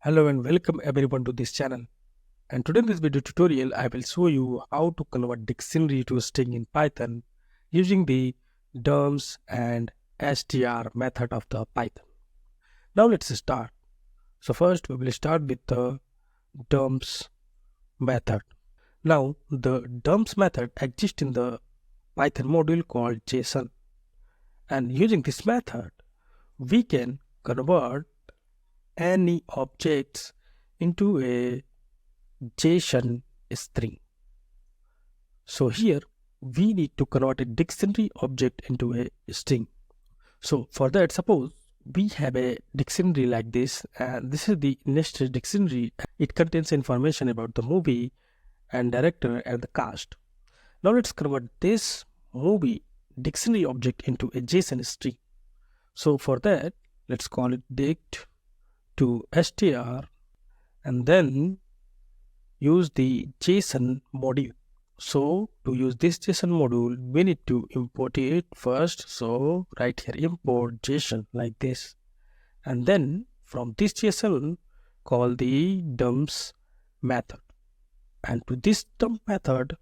Hello and welcome everyone to this channel. And today in this video tutorial, I will show you how to convert dictionary to a string in Python using the dumps and str method of the Python. Now let's start. So first we will start with the dumps method. Now the dumps method exists in the Python module called json. And using this method, we can convert any objects into a JSON string. So here we need to convert a dictionary object into a string. So for that, suppose we have a dictionary like this, and this is the nested dictionary. It contains information about the movie and director and the cast. Now let's convert this movie dictionary object into a JSON string. So for that, let's call it dict to str and then use the JSON module. So to use this JSON module, we need to import it first. So right here, import JSON like this. And then from this JSON, call the dumps method. And to this dump method,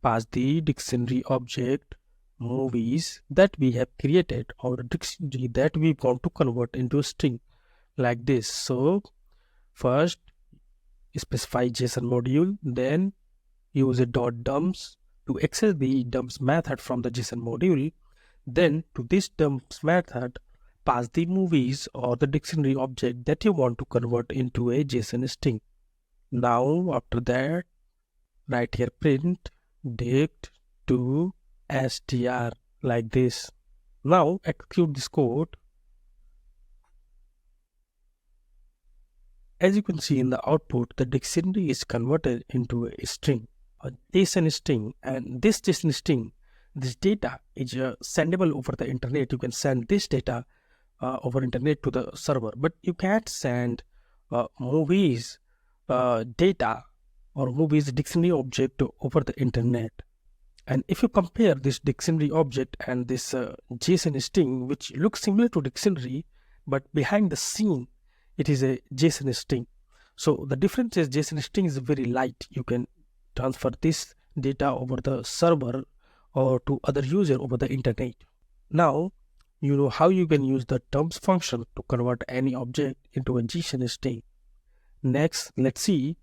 pass the dictionary object movies that we have created, or the dictionary that we want to convert into a string like this. So first specify JSON module, then use a .dumps to access the dumps method from the JSON module. Then to this dumps method, pass the movies or the dictionary object that you want to convert into a JSON string. Now after that, write here print dict to str like this. Now execute this code. As you can see in the output, the dictionary is converted into a string, a JSON string, and this JSON string, this data is sendable over the internet. You can send this data over internet to the server, but you can't send movies data or movies dictionary object over the internet. And if you compare this dictionary object and this JSON string, which looks similar to dictionary, but behind the scene, it is a JSON string. So the difference is JSON string is very light. You can transfer this data over the server or to other user over the internet. Now you know how you can use the dumps function to convert any object into a JSON string. Next, let's see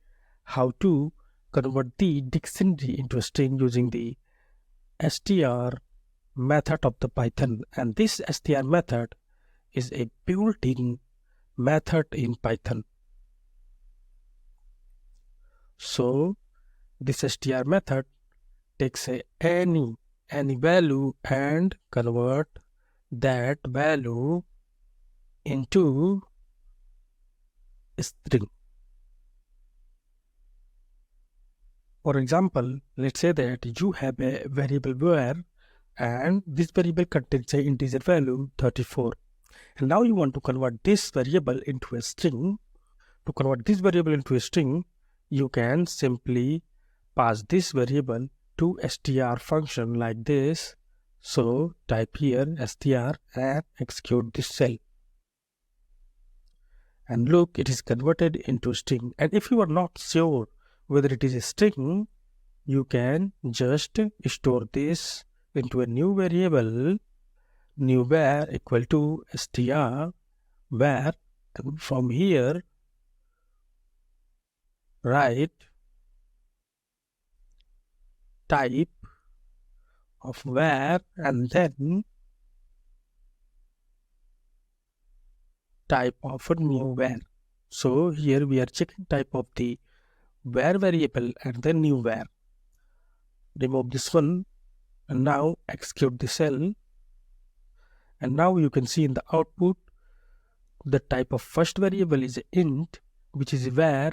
how to convert the dictionary into a string using the str method of the Python. And this str method is a built-in method in Python. So this str method takes any value and convert that value into a string. For example, let's say that you have a variable var and this variable contains an integer value 34. And now you want to convert this variable into a string. To convert this variable into a string, you can simply pass this variable to str function like this. So type here str and execute this cell. And look, it is converted into a string. And if you are not sure whether it is a string, you can just store this into a new variable, new var equal to str var, and from here write type of var and then type of a new var. So here we are checking type of the var variable and then new var. Remove this one and now execute the cell. And now you can see in the output the type of first variable is int, which is var,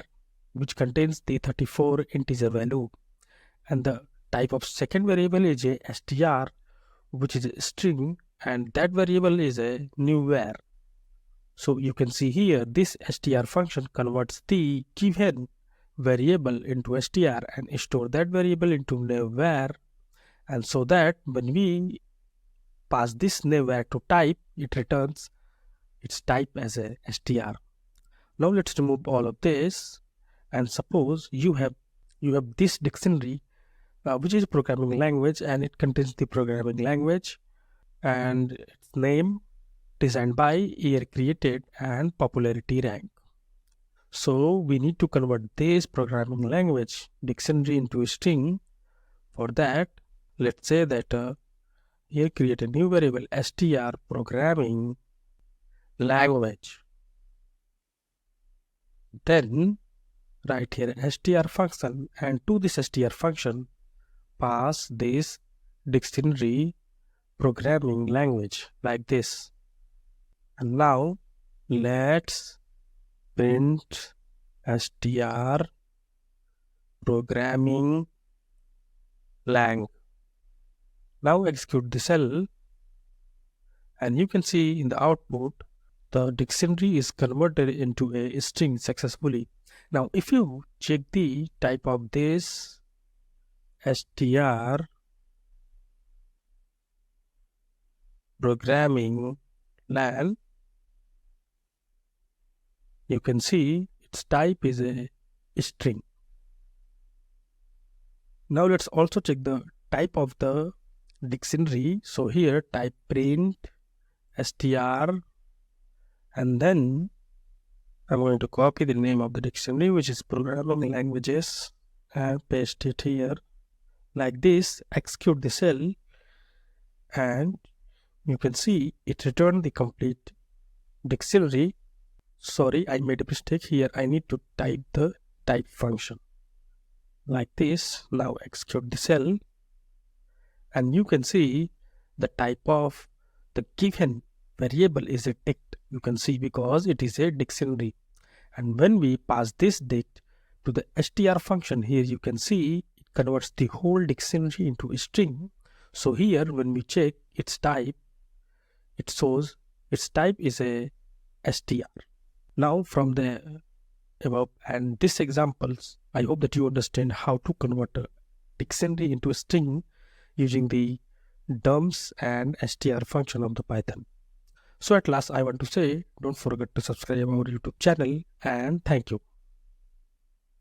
which contains the 34 integer value, and the type of second variable is a str, which is a string, and that variable is a new var. So you can see here this str function converts the given variable into str and store that variable into new var, and so that when we pass this new var to type, it returns its type as a str. Now let's remove all of this, and suppose you have this dictionary, which is a programming language, and it contains the programming language and its name, designed by, year created, and popularity rank. So we need to convert this programming language dictionary into a string. For that, let's say that here create a new variable str programming language. Then write here str function, and to this str function pass this dictionary programming language like this. And now let's print str programming lang. Now execute the cell, and you can see in the output the dictionary is converted into a string successfully. Now if you check the type of this str programming lang, you can see its type is a string. Now let's also check the type of the dictionary. So here type print str, and then I'm going to copy the name of the dictionary, which is programming languages, and paste it here like this. Execute the cell, and you can see it returned the complete dictionary. Sorry, I made a mistake here. I need to type the type function like this. Now execute the cell, and you can see the type of the given variable is a dict. You can see because it is a dictionary, and when we pass this dict to the str function, here you can see it converts the whole dictionary into a string. So here when we check its type, it shows its type is a str. Now from the above and this examples, I hope that you understand how to convert a dictionary into a string using the dumps and str function of the Python. So at last I want to say, don't forget to subscribe our YouTube channel, and thank you.